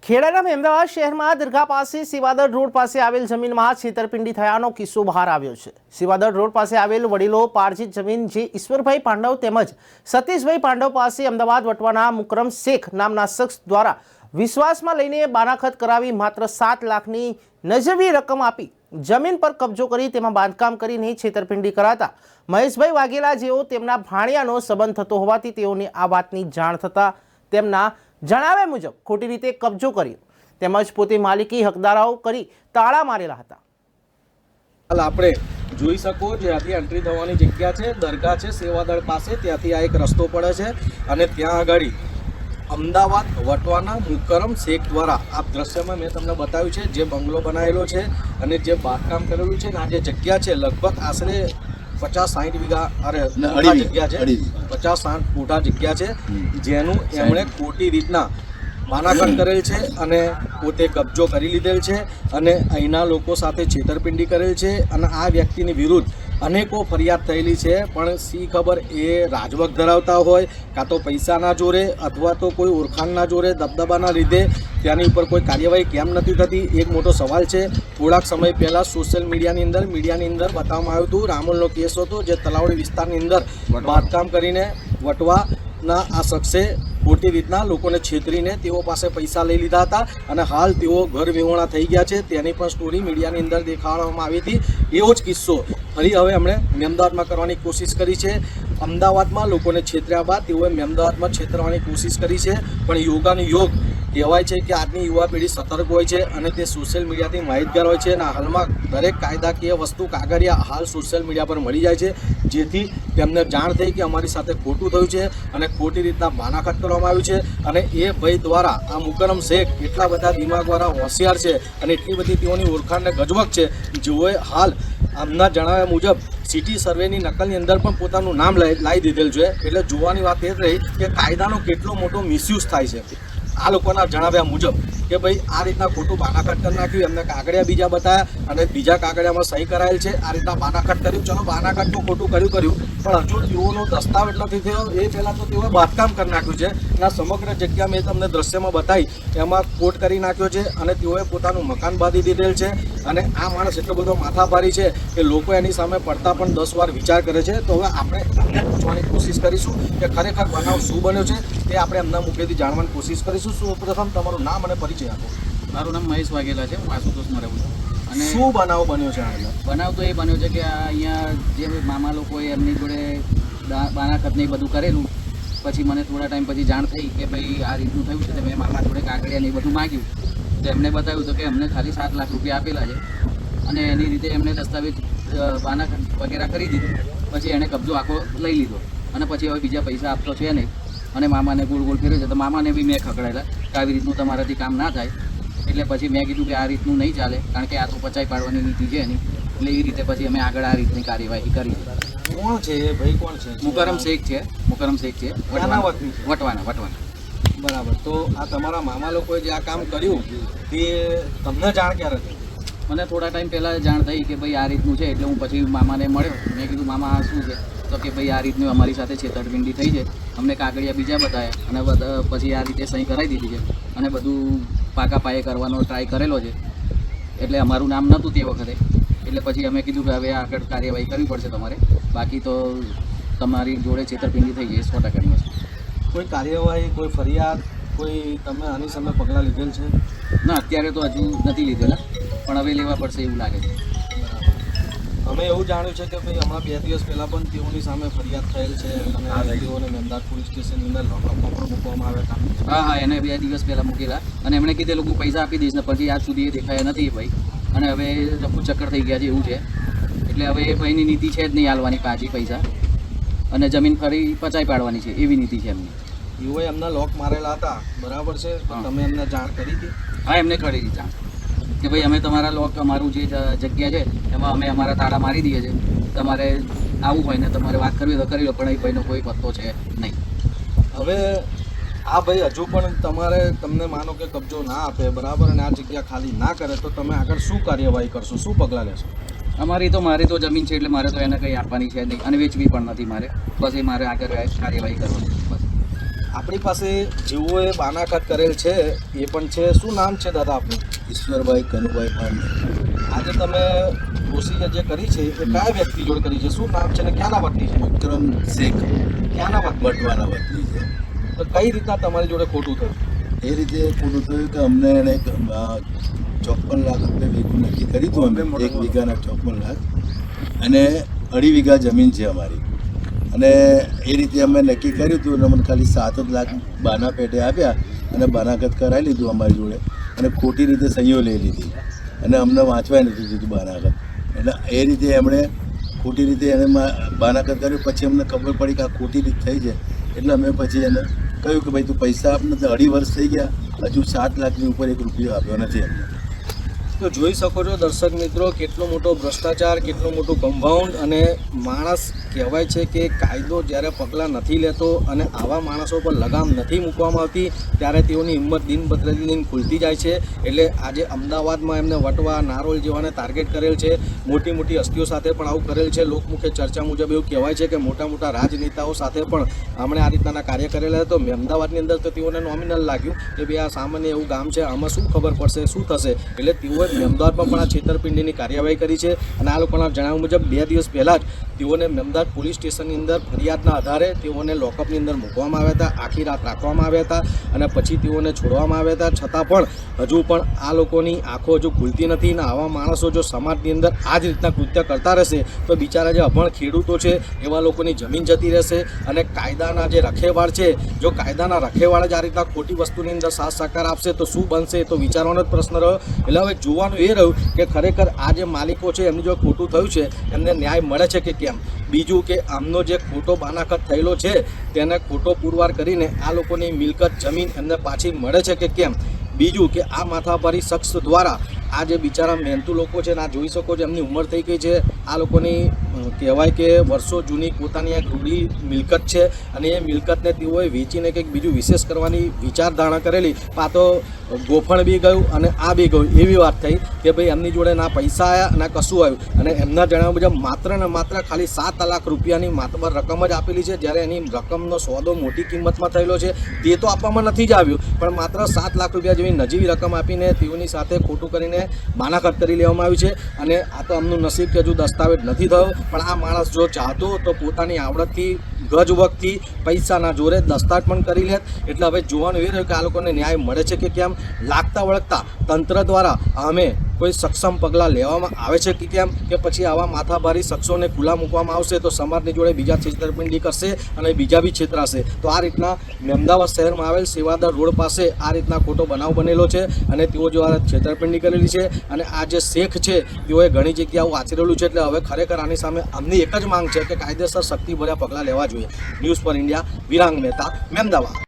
ખેડાના અમદાવાદ શહેરમાં દરગાહ પાસે સિવાદર રોડ પાસે આવેલ જમીનમાં છેતરપિંડી થયાનો કિસ્સો બહાર આવ્યો છે। સિવાદર રોડ પાસે આવેલ વડીલો પાર્જિત જમીન જે ઈશ્વરભાઈ પાંડવ તેમજ સતીશભાઈ પાંડવ પાસે અમદાવાદ વટવાના મુકરમ શેખ નામના શખ્સ દ્વારા વિશ્વાસમાં લઈને બાનાખત કરાવી માત્ર 7 લાખની નજવી રકમ આપી જમીન પર કબજો કરી તેમાં બાંધકામ કરીને છેતરપિંડી કરાતા મહેશભાઈ વાઘેલા જેઓ તેમના ભાણિયાનો સંબંધ થતો હોવાથી તેઓને આ વાતની જાણ થતાં તેમના જણાવ્યા મુજબ ખોટી રીતે કબજો કર્યો તેમજ પોતે માલિકી હકદારાઓ કરી તાળા મારેલા હતા। હાલ આપણે જોઈ શકો જ્યાંથી એન્ટ્રી થવાની જગ્યા છે દરગાહ છે સેવાદળ પાસે, ત્યાંથી આ એક રસ્તો પડે છે અને ત્યાં આગળ અમદાવાદ વટવાના મુકરમ શેખ દ્વારા આ દ્રશ્યમાં મેં તમને બતાવ્યું છે જે બંગલો બનાવેલો છે અને જે બાંધકામ કરેલું છે ને આ જે જગ્યા છે લગભગ આશરે 50-60 વીઘા જગ્યા છે, 50-60 ફૂટા જગ્યા છે જેનું એમણે ખોટી રીતના બાનાખત કરેલ છે અને પોતે કબજો કરી લીધેલ છે અને અહીંના લોકો સાથે છેતરપિંડી કરેલ છે અને આ વ્યક્તિની વિરુદ્ધ અનેકો ફરિયાદ થયેલી છે પણ સી ખબર એ રાજવક ધરાવતા હોય કાં તો પૈસાના જોરે અથવા તો કોઈ ઓળખાણના જોરે દબદબાના લીધે ત્યાંની ઉપર કોઈ કાર્યવાહી કેમ નથી થતી એક મોટો સવાલ છે। થોડાક સમય પહેલાં સોશિયલ મીડિયાની અંદર બતાવવામાં આવ્યું હતું રામોલનો કેસ હતો જે તલાવડી વિસ્તારની અંદર બાંધકામ કરીને વટવાના આ શખ્સે ખોટી રીતના લોકોને છેતરીને તેઓ પાસે પૈસા લઈ લીધા હતા અને હાલ તેઓ ઘર વિહોણા થઈ ગયા છે તેની પણ સ્ટોરી મીડિયાની અંદર દેખાડવામાં આવી હતી। એવો જ કિસ્સો ફરી હવે એમણે અમદાવાદમાં કરવાની કોશિશ કરી છે। અમદાવાદમાં લોકોને છેતર્યા બાદ તેઓએ અમદાવાદમાં છેતરવાની કોશિશ કરી છે પણ યોગાનું યોગ કહેવાય છે કે આજની યુવા પેઢી સતર્ક હોય છે અને તે સોશિયલ મીડિયાથી માહિતગાર હોય છે અને હાલમાં દરેક કાયદાકીય વસ્તુ કાગળિયા હાલ સોશિયલ મીડિયા પર મળી જાય છે જેથી તેમને જાણ થઈ કે અમારી સાથે ખોટું થયું છે અને ખોટી રીતના બાનાખત કરવામાં આવ્યું છે અને એ ભાઈ દ્વારા આ મુકરમ શેખ એટલા બધા દિમાગવાળા હોશિયાર છે અને એટલી બધી તેઓની ઓળખાણને ગજવક છે જેઓએ હાલ આમના જણાવ્યા મુજબ સિટી સર્વેની નકલની અંદર પણ પોતાનું નામ લાવી દીધેલ છે। એટલે જોવાની વાત એ રહી કે કાયદાનો કેટલો મોટો મિસયુઝ થાય છે આ લોકોના જણાવ્યા મુજબ કે ભાઈ આ રીતના ખોટું બાનાખત કરી નાખ્યું એમને કાગળિયા બીજા બતાવ્યા અને બીજા કાગળિયામાં સહી કરાયેલ છે આ રીતના બાનાખત કર્યું ચલો બાનાખત તો ખોટું કર્યું પણ હજુ તેઓનો દસ્તાવેજ નથી થયો એ પહેલાં તો તેઓએ બાંધકામ કરી નાખ્યું છે અને આ સમગ્ર જગ્યા મેં તમને દ્રશ્યમાં બતાવી એમાં કોટ કરી નાખ્યો છે અને તેઓએ પોતાનું મકાન બાંધી દીધેલ છે અને આ માણસ એટલો બધો માથાભારી છે કે લોકો એની સામે પડતા પણ 10 વાર વિચાર કરે છે। તો હવે આપણે એમને પૂછવાની કોશિશ કરીશું કે ખરેખર બનાવ શું બન્યો છે તે આપણે એમના મુખેથી જાણવાની કોશિશ કરીશું। સૌપ્રથમ તમારું નામ અને પરિચય આપો। મારું નામ મહેશ વાઘેલા છે, હું આશુતોષમાં રહું છું। અને શું બનાવ બન્યો છે? બનાવ તો એ બન્યો છે કે અહીંયા જે મામા લોકોએ એમની જોડે બાનાખત ને બધું કરેલું પછી મને થોડા ટાઈમ પછી જાણ થઈ કે ભાઈ આ રીતનું થયું છે તો મેં મામા જોડે કાગળિયા ને બધું માગ્યું તો એમને બતાવ્યું તો કે અમને ખાલી 7 લાખ રૂપિયા આપેલા છે અને એની રીતે એમને દસ્તાવેજ બાનાખત વગેરે કરી દીધું પછી એણે કબજો આખો લઈ લીધો અને પછી હવે બીજા પૈસા આપતો છે નહીં અને મામાને ગોળ ગોળ ફેર્યો છે તો મામાને બી મેં ખકડાયેલા કે આવી રીતનું તમારાથી કામ ના થાય એટલે પછી મેં કીધું કે આ રીતનું નહીં ચાલે કારણ કે આ તો પચાઈ પાડવાની નીતિ છે એની એટલે એ રીતે પછી અમે આગળ આ રીતની કાર્યવાહી કરી છે। કોણ છે એ ભાઈ? કોણ છે? મુકરમ શેખ છે વટવાના। બરાબર। તો આ તમારા મામા લોકોએ જે આ કામ કર્યું તે તમને જાણ ક્યારે થઈ? મને થોડા ટાઈમ પહેલાં જાણ થઈ કે ભાઈ આ રીતનું છે એટલે હું પછી મામાને મળ્યો મેં કીધું મામા આ શું છે તો કે ભાઈ આ રીતનું અમારી સાથે છેતરપિંડી થઈ છે અમને કાગળિયા બીજા બતાવ્યા અને પછી આ રીતે સહી કરાવી દીધી છે અને બધું પાકા પાયે કરવાનો ટ્રાય કરેલો છે એટલે અમારું નામ નહોતું તે વખતે એટલે પછી અમે કીધું કે હવે આગળ કાર્યવાહી કરવી પડશે તમારે બાકી તો તમારી જોડે છેતરપિંડી થઈ જાય 100%ની વસ્તુ। કોઈ કાર્યવાહી, કોઈ ફરિયાદ, કોઈ તમે આની સામે પગલાં લીધેલ છે? ના અત્યારે તો હજુ નથી લીધેલા પણ હવે લેવા પડશે એવું લાગે છે। અમે એવું જાણ્યું છે કે ભાઈ હમણાં 2 દિવસ પહેલાં પણ તેઓની સામે ફરિયાદ થયેલ છે અને તેઓને અમદાવાદ પોલીસ સ્ટેશનની અંદર લોકઅપમાં પણ મૂકવામાં આવ્યા હતા। હા એને 2 દિવસ પહેલાં મૂકેલા અને એમણે કીધેલું હું પૈસા આપી દઈશ ને પછી આજ સુધી એ દેખાયા નથી ભાઈ અને હવે ચક્કુ ચક્કર થઈ ગયા છે એવું છે એટલે હવે એ ભાઈની નીતિ છે જ નહીં હાલવાની પાછી પૈસા અને જમીન ફરી પચાઈ પાડવાની છે એવી નીતિ છે એમની। યુવાએ એમના લોક મારેલા હતા બરાબર છે તમે એમને જાણ કરી હતી? હા એમને કરી જાણ કે ભાઈ અમે તમારા લોક અમારું જે જગ્યા છે એમાં અમે અમારા તાળા મારી દઈએ છીએ તમારે આવું હોય ને તમારે વાત કરવી તો કરી લો પણ એ ભાઈનો કોઈ પત્તો છે નહીં। હવે આ ભાઈ હજુ પણ તમને માનો કે કબજો ના આપે બરાબર અને આ જગ્યા ખાલી ના કરે તો તમે આગળ શું કાર્યવાહી કરશો, શું પગલાં લેશો? મારી તો જમીન છે એટલે મારે તો એને કંઈ આપવાની છે નહીં અને વેચવી પણ નથી મારે બસ એ મારે આગળ કાર્યવાહી કરવાની બસ। આપણી પાસે જેઓએ બાનાઘાત કરેલ છે એ પણ છે. શું નામ છે દાદા આપનું? ઈશ્વરભાઈ કનુભાઈ પાંડે. આજે તમે પ્રોસિજર જે કરી છે એ કયા વ્યક્તિ જોડે કરી છે? શું નામ છે ને ક્યાંના વતની છે? વિક્રમ શેખ ક્યાંના વતની? બટવાના વતની છે. તો કઈ રીતના તમારી જોડે ખોટું થયું? એ રીતે ખોટું થયું કે અમને એને 54 લાખ રૂપિયા ભેગું નક્કી કરી હતું. અમે 1 વીઘાના 54 લાખ અને 2.5 વીઘા જમીન છે અમારી. અને એ રીતે અમે નક્કી કર્યું હતું અને મને ખાલી 7 જ લાખ બાના પેટે આપ્યા અને બાનાઘાત કરાવી લીધું અમારી જોડે અને ખોટી રીતે સહીઓ લઈ લીધી અને અમને વાંચવાય નથી દીધું બાનાઘાત. એટલે એ રીતે એમણે ખોટી રીતે એને બાનાઘાત કર્યું. પછી અમને ખબર પડી કે આ ખોટી રીતે થઈ છે એટલે અમે પછી એને કહ્યું કે ભાઈ તું પૈસા આપને. તો 2.5 વર્ષ થઈ ગયા, હજુ 7 લાખની ઉપર 1 રૂપિયો આપ્યો નથી અમને. તો જોઈ શકો છો દર્શક મિત્રો, કેટલો મોટો ભ્રષ્ટાચાર, કેટલું મોટું કમ્પાઉન્ડ. અને માણસ કહેવાય છે કે કાયદો જ્યારે પગલાં નથી લેતો અને આવા માણસો પર લગામ નથી મૂકવામાં આવતી ત્યારે તેઓની હિંમત દિન પ્રતિદિન ખુલતી જાય છે. એટલે આજે અમદાવાદમાં એમને વટવા, નારોલ જેવાને ટાર્ગેટ કરેલ છે. મોટી મોટી હસ્તીઓ સાથે પણ આવું કરેલ છે. લોકમુખે ચર્ચા મુજબ એવું કહેવાય છે કે મોટા મોટા રાજનેતાઓ સાથે પણ આમણે આ રીતના કાર્ય કરેલા. તો અમદાવાદની અંદર તો તેઓને નોમિનલ લાગ્યું કે ભાઈ આ સામાન્ય એવું ગામ છે, આમાં શું ખબર પડશે, શું થશે. એટલે તેઓએ અમદાવાદમાં પણ આ છેતરપિંડીની કાર્યવાહી કરી છે. અને આ લોકોના જણાવ્યા મુજબ 2 દિવસ પહેલાં જ તેઓને અમદાવાદ પોલીસ સ્ટેશનની અંદર ફરિયાદના આધારે તેઓને લોકઅપની અંદર મૂકવામાં આવ્યા હતા. આખી રાત રાખવામાં આવ્યા હતા અને પછી તેઓને છોડવામાં આવ્યા હતા. છતાં પણ હજુ પણ આ લોકોની આંખો હજુ ખુલતી નથી. અને આવા માણસો જો સમાજની અંદર આ જ રીતના કૃત્ય કરતા રહેશે તો બિચારા જે અભણ ખેડૂતો છે એવા લોકોની જમીન જતી રહેશે. અને કાયદાના જે રખેવાળ છે, જો કાયદાના રખેવાળ જ આ રીતના ખોટી વસ્તુની અંદર સાથ સહકાર આપશે તો શું બનશે? તો વિચારવાનો જ પ્રશ્ન રહ્યો. એટલે હવે જોવાનું એ રહ્યું કે ખરેખર આ જે માલિકો છે એમની જો ખોટું થયું છે એમને ન્યાય મળે છે કે કેમ. બીજું કે આમનો જે ખોટો બાનાખત થયેલો છે તેને ખોટો પુરવાર કરીને આ લોકોની મિલકત, જમીન એમને પાછી મળે છે કે કેમ. બીજું કે આ માથાભારી શખ્સ દ્વારા આ જે બિચારા મહેનતુ લોકો છે ને આ જોઈ શકો છો એમની ઉંમર થઈ ગઈ છે. આ લોકોની કહેવાય કે વર્ષો જૂની પોતાની એક રૂડી મિલકત છે અને એ મિલકતને તેઓએ વેચીને કંઈક બીજું વિશેષ કરવાની વિચારધારણા કરેલી. આ તો ગોફણ બી ગયું અને આ બી ગયું એવી વાત થઈ કે ભાઈ એમની જોડે ના પૈસા આવ્યા ના કશું આવ્યું. અને એમના જણાવ્યા મુજબ માત્ર ને માત્ર ખાલી 7 લાખ રૂપિયાની માતબર રકમ જ આપેલી છે. જ્યારે એની રકમનો સોદો મોટી કિંમતમાં થયેલો છે તે તો આપવામાં નથી જ આવ્યું, પણ માત્ર 7 લાખ રૂપિયા જેવી નજીવી રકમ આપીને તેઓની સાથે ખોટું કરીને બાનાઘાત કરી લેવામાં આવ્યું છે. અને આ તો અમનું નસીબ કે હજુ દસ્તાવેજ નથી થયો. પણ આ માણસ જો ચાહતો તો પોતાની આવડતથી, ગજવગથી, પૈસાના જોરે દસ્તાવેજ પણ કરી લે. એટલે હવે જોવાનું એ રહ્યું કે આ લોકોને ન્યાય મળે છે કે કેમ. લાગતા વળગતા તંત્ર દ્વારા અમે કોઈ સક્ષમ પગલાં લેવામાં આવે છે કે કેમ, કે પછી આવા માથાભારી શખ્સોને ખુલ્લા મૂકવામાં આવશે તો સમાજની જોડે બીજા છેતરપિંડી કરશે અને બીજા બી છેતરાશે. તો આ રીતના અમદાવાદ શહેરમાં આવેલ સેવાદર રોડ પાસે આ રીતના ખોટો બનાવ બનેલો છે અને તેઓ જો આ છેતરપિંડી કરેલી છે. અને આ જે શેખ છે તેઓએ ઘણી જગ્યાઓ આચરેલું છે. એટલે હવે ખરેખર આની સામે અમની એક જ માંગ છે કે કાયદેસર શક્તિભર્યા પગલાં લેવા જોઈએ. News for India, Virang Mehta, Ahmedabad.